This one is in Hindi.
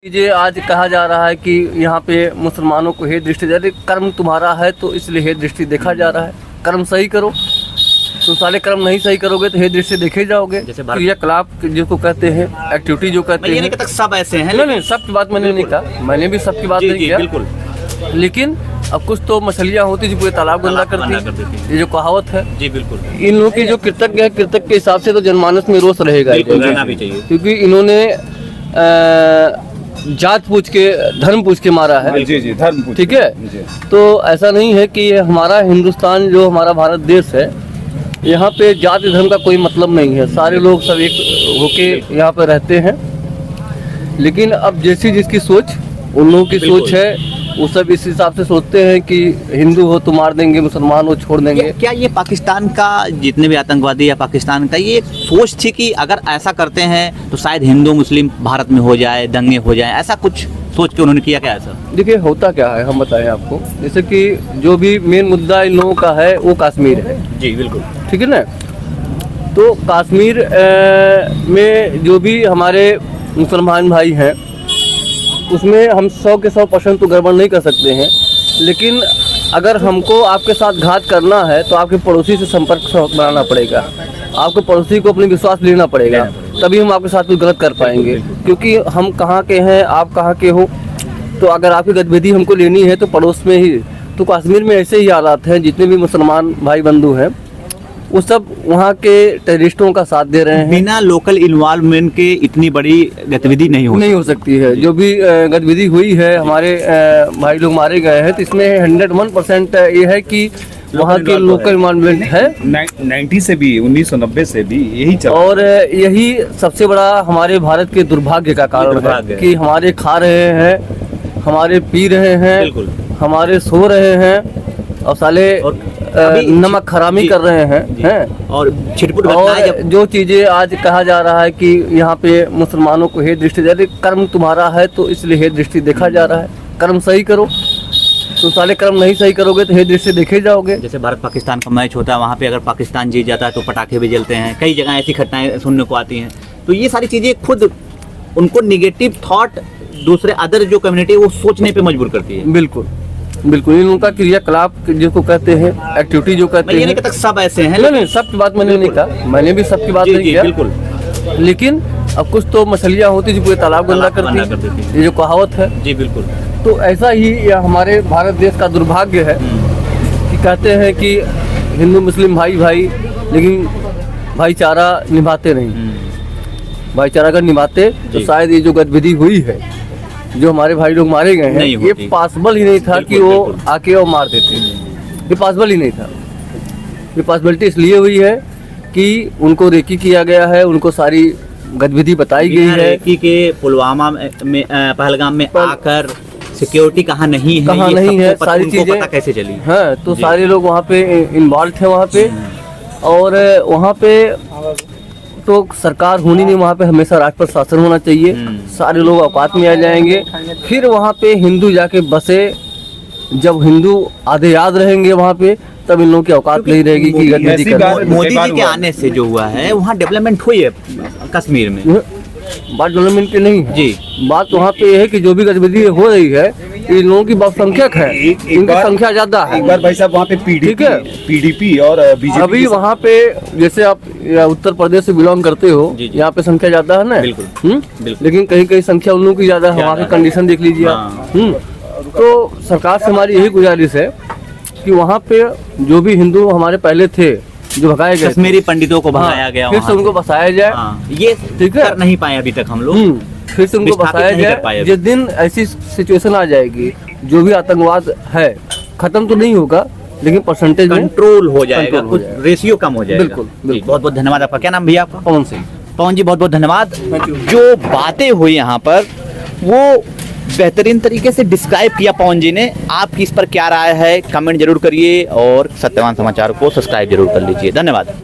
ये आज कहा जा रहा है कि यहाँ पे मुसलमानों को हेय दृष्टि दे, कर्म तुम्हारा है तो इसलिए हेय दृष्टि देखा जा रहा है। कर्म सही करो, तुम सारे कर्म नहीं सही करोगे तो हेय दृष्टि देखे जाओगे। जैसे क्रियाकलाप जिसको कहते हैं, एक्टिविटी जो कहते हैं, तक सब ऐसे हैं। नहीं सबकी बात मैंने नहीं कहा, मैंने भी सबकी बात नहीं किया बिल्कुल। लेकिन अब कुछ तो मछलियाँ होती जो पूरे तालाब गंदा करती है, ये जो कहावत है जी बिल्कुल। इन लोगों की जो कृतज्ञ है, कृतज्ञ के हिसाब से तो जनमानस में रोष रहेगा रहना भी चाहिए, क्योंकि इन्होंने जात पूछ के धर्म पूछ के मारा है। जी धर्म पूछ, ठीक है। तो ऐसा नहीं है कि ये हमारा हिंदुस्तान जो हमारा भारत देश है, यहाँ पे जाति धर्म का कोई मतलब नहीं है, सारे लोग सब एक होके यहाँ पे रहते हैं। लेकिन अब जैसी जिसकी सोच, उन लोगों की सोच है, वो सब इस हिसाब से सोचते हैं कि हिंदू हो तो मार देंगे, मुसलमान हो छोड़ देंगे। क्या ये पाकिस्तान का जितने भी आतंकवादी या पाकिस्तान का ये एक सोच थी कि अगर ऐसा करते हैं तो शायद हिंदू मुस्लिम भारत में हो जाए, दंगे हो जाए, ऐसा कुछ सोच के उन्होंने किया क्या ऐसा? देखिए होता क्या है हम बताएं आपको, जैसे कि जो भी मेन मुद्दा इन लोगों का है वो कश्मीर है। जी बिल्कुल, ठीक है ना। तो कश्मीर में जो भी हमारे मुसलमान भाई हैं, उसमें हम 100 के 100% तो गड़बड़ नहीं कर सकते हैं। लेकिन अगर हमको आपके साथ घात करना है तो आपके पड़ोसी से संपर्क बनाना पड़ेगा, आपके पड़ोसी को अपने विश्वास लेना पड़ेगा, तभी हम आपके साथ कुछ गलत कर पाएंगे। क्योंकि हम कहाँ के हैं, आप कहाँ के हो, तो अगर आपकी गतिविधि हमको लेनी है तो पड़ोस में ही। तो कश्मीर में ऐसे ही हालात हैं, जितने भी मुसलमान भाई बंधु हैं वो सब वहाँ के टेररिस्टों का साथ दे रहे हैं। बिना लोकल इन्वॉल्वमेंट के इतनी बड़ी गतिविधि नहीं हो सकती है। जो भी गतिविधि हुई है, हमारे भाई लोग मारे गए हैं, तो इसमें 101% ये है कि वहाँ के लोकल इन्वॉल्वमेंट है। 90 से भी 1990 से भी यही चल, और यही सबसे बड़ा हमारे भारत के दुर्भाग्य का कारण है कि हमारे खा रहे हैं, हमारे पी रहे हैं, हमारे सो रहे हैं और साले नमक हरामी कर रहे हैं और छिटपुट। और जो चीजें आज कहा जा रहा है कि यहाँ पे मुसलमानों को हेय दृष्टि दे, कर्म तुम्हारा है तो इसलिए हेय दृष्टि देखा जा रहा है। कर्म सही करो, तो साले कर्म नहीं सही करोगे तो हेय दृष्टि देखे जाओगे। जैसे भारत पाकिस्तान का मैच होता है, वहाँ पे अगर पाकिस्तान जीत जाता है तो पटाखे भी जलते हैं, कई जगह ऐसी घटनाएं सुनने को आती हैं। तो ये सारी चीजें खुद उनको निगेटिव थॉट दूसरे अदर जो कम्युनिटी वो सोचने पे मजबूर करती है। बिल्कुल बिल्कुल। इन उनका क्रियाकलाप जिसको कहते हैं, एक्टिविटी जो कहते हैं, तक सब ऐसे हैं। नहीं सबकी बात मैंने नहीं कहा, मैंने भी सबकी बात नहीं किया बिल्कुल। लेकिन अब कुछ तो मछलियाँ होती जो पूरे तालाब गंदा करती है, ये जो कहावत है। जी बिल्कुल। तो ऐसा ही हमारे भारत देश का दुर्भाग्य है कि कहते हैं कि हिंदू मुस्लिम भाई भाई, लेकिन भाईचारा निभाते नहीं। भाईचारा अगर निभाते तो शायद ये जो गतिविधि हुई है, जो हमारे भाई लोग मारे गए हैं, ये पॉसिबल ही नहीं था कि वो आके और मार देते। ये पॉसिबल ही नहीं था। ये पॉसिबिलिटी इसलिए हुई है कि उनको रेकी किया गया है, उनको सारी गतिविधि बताई गई है। रेकी के पुलवामा में पहलगाम में आकर सिक्योरिटी कहाँ नहीं है, सारी चीजें कैसे चली है। तो सारे लोग वहाँ पे इन्वॉल्व थे वहाँ पे, और वहाँ पे तो सरकार होनी नहीं, वहाँ पे हमेशा राज प्रशासन होना चाहिए। सारे लोग औकात में आ जाएंगे, फिर वहाँ पे हिंदू जाके बसे। जब हिंदू आधे याद रहेंगे वहाँ पे, तब इन लोगों की औकात नहीं रहेगी कि गतिविधि करना। मोदी जी के आने से जो हुआ है, वहाँ डेवलपमेंट हुई है कश्मीर में। बात डेवलपमेंट की नहीं है जी, बात वहाँ पे है कि जो भी गतिविधि हो रही है, इन लोगों की बहुसंख्यक है, इनकी संख्या ज्यादा है। एक बार भाई साहब वहाँ पे पीडीपी और बीजेपी अभी वहाँ पे, जैसे आप उत्तर प्रदेश से बिलोंग करते हो, यहाँ पे संख्या ज्यादा है ना। बिल्कुल। लेकिन कहीं कहीं संख्या उन लोगों की ज्यादा है। वहाँ की कंडीशन देख लीजिए आप। तो सरकार से हमारी यही गुजारिश है कि वहाँ पे जो भी हिंदू हमारे पहले थे, जो भगाए गए, कश्मीरी पंडितों को भगाया गया, फिर से उनको बसाया जाए। ये ठीक है, नहीं पाए अभी तक हम लोग, फिर से उनको बसाया जाए। जिस दिन ऐसी सिचुएशन आ जाएगी, जो भी आतंकवाद है खत्म तो नहीं होगा, लेकिन परसेंटेज कंट्रोल हो जाएगा, कुछ रेशियो कम हो जाएगा। बिल्कुल। बहुत बहुत धन्यवाद आपका। क्या नाम भैया आपका? पवन सिंह। पवन जी बहुत बहुत धन्यवाद। जो बातें हुई यहाँ पर वो बेहतरीन तरीके से डिस्क्राइब किया पवन जी ने। आपकी इस पर क्या राय है, कमेंट जरूर करिए और सत्यवान समाचार को सब्सक्राइब जरूर कर लीजिए। धन्यवाद।